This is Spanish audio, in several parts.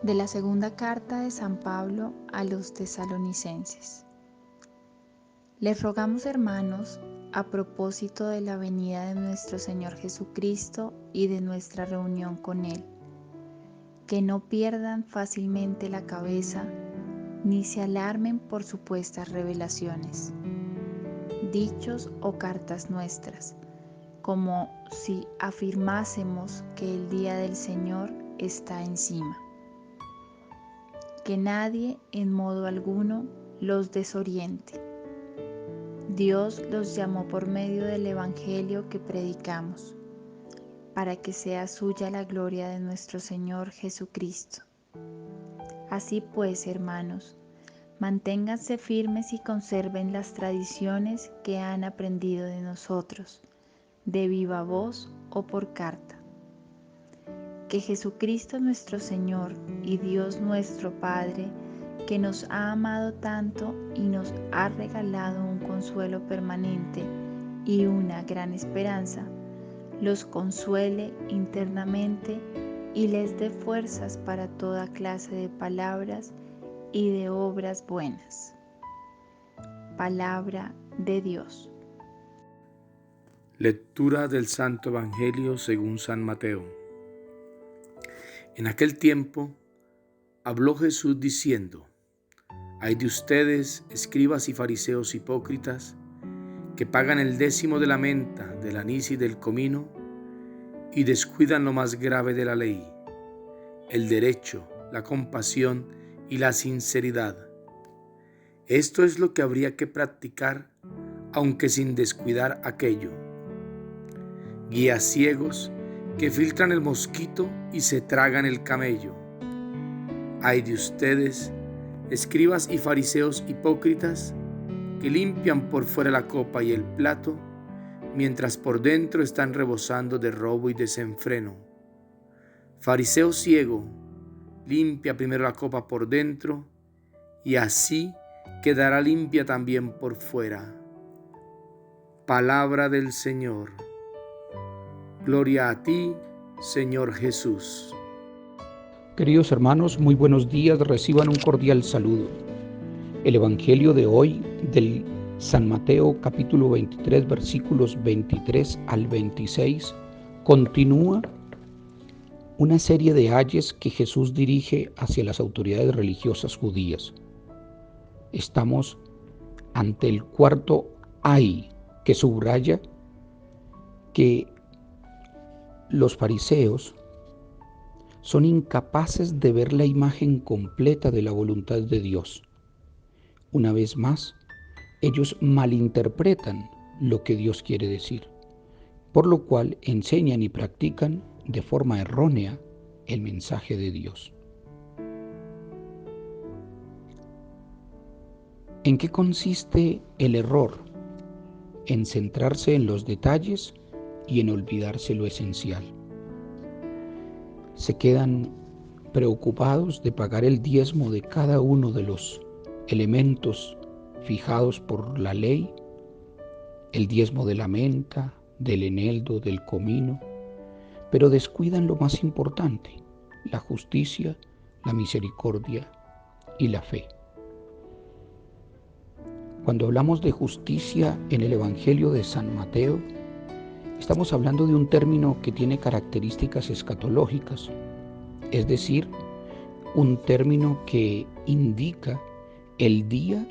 De la segunda carta de San Pablo a los tesalonicenses. Les rogamos, hermanos, a propósito de la venida de nuestro Señor Jesucristo y de nuestra reunión con Él, que no pierdan fácilmente la cabeza ni se alarmen por supuestas revelaciones, dichos o cartas nuestras, como si afirmásemos que el día del Señor está encima. Que nadie en modo alguno los desoriente. Dios los llamó por medio del Evangelio que predicamos, para que sea suya la gloria de nuestro Señor Jesucristo. Así pues, hermanos, manténganse firmes y conserven las tradiciones que han aprendido de nosotros, de viva voz o por carta. Que Jesucristo nuestro Señor y Dios nuestro Padre, que nos ha amado tanto y nos ha regalado un consuelo permanente y una gran esperanza, los consuele internamente y les dé fuerzas para toda clase de palabras y de obras buenas. Palabra de Dios. Lectura del Santo Evangelio según San Mateo. En aquel tiempo habló Jesús diciendo: Ay de ustedes, escribas y fariseos hipócritas, que pagan el 10º de la menta, del anís y del comino, y descuidan lo más grave de la ley, el derecho, la compasión y la sinceridad. Esto es lo que habría que practicar, aunque sin descuidar aquello. Guías ciegos que filtran el mosquito y se tragan el camello. Ay de ustedes, escribas y fariseos hipócritas, que limpian por fuera la copa y el plato, mientras por dentro están rebosando de robo y desenfreno. Fariseo ciego, limpia primero la copa por dentro, y así quedará limpia también por fuera. Palabra del Señor. Gloria a ti, Señor Jesús. Queridos hermanos, muy buenos días, reciban un cordial saludo. El Evangelio de hoy, del San Mateo capítulo 23, versículos 23 al 26, continúa una serie de ayes que Jesús dirige hacia las autoridades religiosas judías. Estamos ante el cuarto ay, que subraya que los fariseos son incapaces de ver la imagen completa de la voluntad de Dios. Una vez más, ellos malinterpretan lo que Dios quiere decir, por lo cual enseñan y practican de forma errónea el mensaje de Dios. ¿En qué consiste el error? En centrarse en los detalles y en olvidarse lo esencial. Se quedan preocupados de pagar el diezmo de cada uno de los elementos fijados por la ley, el diezmo de la menta, del eneldo, del comino, pero descuidan lo más importante, la justicia, la misericordia y la fe. Cuando hablamos de justicia en el Evangelio de San Mateo, estamos hablando de un término que tiene características escatológicas, es decir, un término que indica el día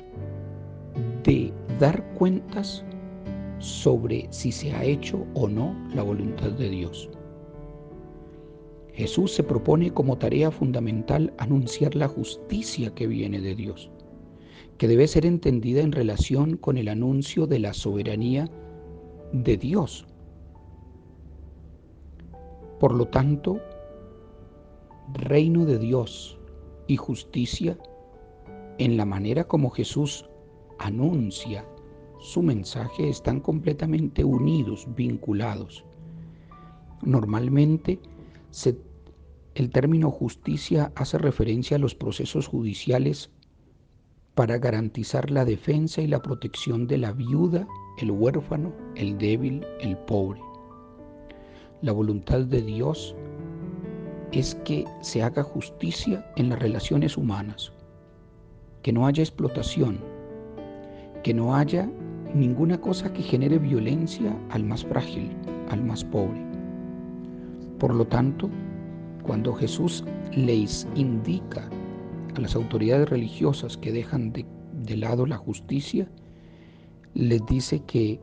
de dar cuentas sobre si se ha hecho o no la voluntad de Dios. Jesús se propone como tarea fundamental anunciar la justicia que viene de Dios, que debe ser entendida en relación con el anuncio de la soberanía de Dios. Por lo tanto, reino de Dios y justicia, en la manera como Jesús anuncia su mensaje, están completamente unidos, vinculados. Normalmente, el término justicia hace referencia a los procesos judiciales para garantizar la defensa y la protección de la viuda, el huérfano, el débil, el pobre. La voluntad de Dios es que se haga justicia en las relaciones humanas, que no haya explotación, que no haya ninguna cosa que genere violencia al más frágil, al más pobre. Por lo tanto, cuando Jesús les indica a las autoridades religiosas que dejan de lado la justicia, les dice que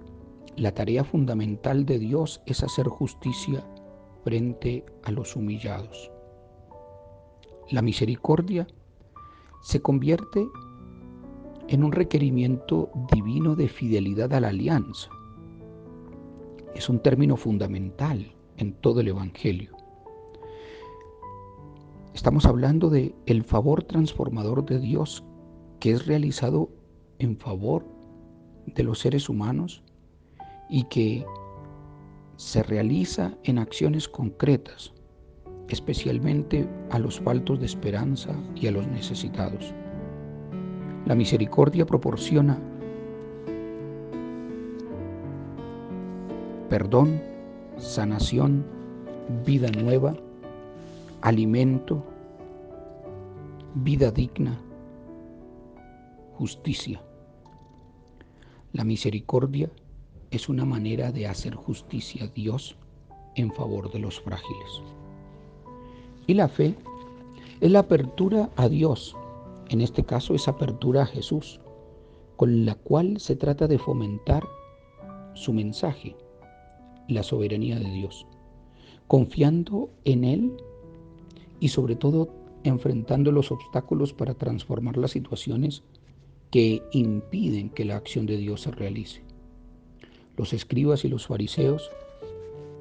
la tarea fundamental de Dios es hacer justicia frente a los humillados. La misericordia se convierte en un requerimiento divino de fidelidad a la alianza. Es un término fundamental en todo el Evangelio. Estamos hablando de el favor transformador de Dios que es realizado en favor de los seres humanos y que se realiza en acciones concretas, especialmente a los faltos de esperanza y a los necesitados. La misericordia proporciona perdón, sanación, vida nueva, alimento, vida digna, justicia. La misericordia es una manera de hacer justicia a Dios en favor de los frágiles. Y la fe es la apertura a Dios, en este caso es apertura a Jesús, con la cual se trata de fomentar su mensaje, la soberanía de Dios, confiando en Él y sobre todo enfrentando los obstáculos para transformar las situaciones que impiden que la acción de Dios se realice. Los escribas y los fariseos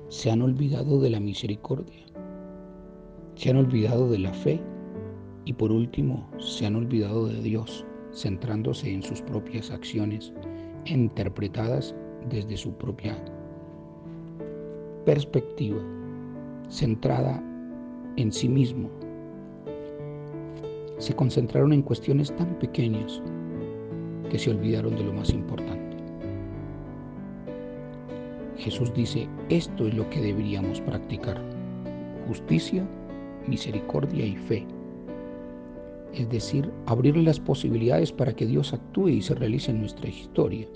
se han olvidado de la misericordia, se han olvidado de la fe y por último se han olvidado de Dios, centrándose en sus propias acciones interpretadas desde su propia perspectiva, centrada en sí mismo. Se concentraron en cuestiones tan pequeñas que se olvidaron de lo más importante. Jesús dice, esto es lo que deberíamos practicar: justicia, misericordia y fe. Es decir, abrir las posibilidades para que Dios actúe y se realice en nuestra historia,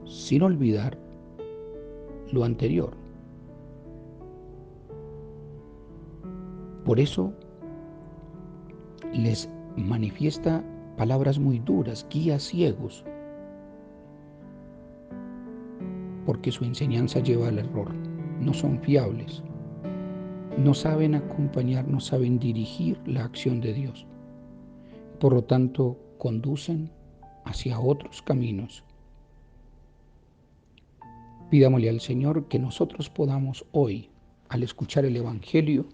sin olvidar lo anterior. Por eso les manifiesta palabras muy duras, guías ciegos, porque su enseñanza lleva al error. No son fiables, no saben acompañar, no saben dirigir la acción de Dios. Por lo tanto, conducen hacia otros caminos. Pidámosle al Señor que nosotros podamos hoy, al escuchar el Evangelio,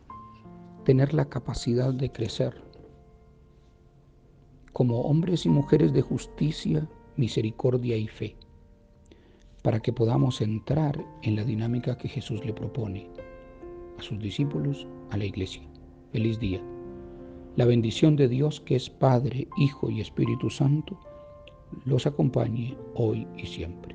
tener la capacidad de crecer como hombres y mujeres de justicia, misericordia y fe, para que podamos entrar en la dinámica que Jesús le propone a sus discípulos, a la Iglesia. Feliz día. La bendición de Dios, que es Padre, Hijo y Espíritu Santo, los acompañe hoy y siempre.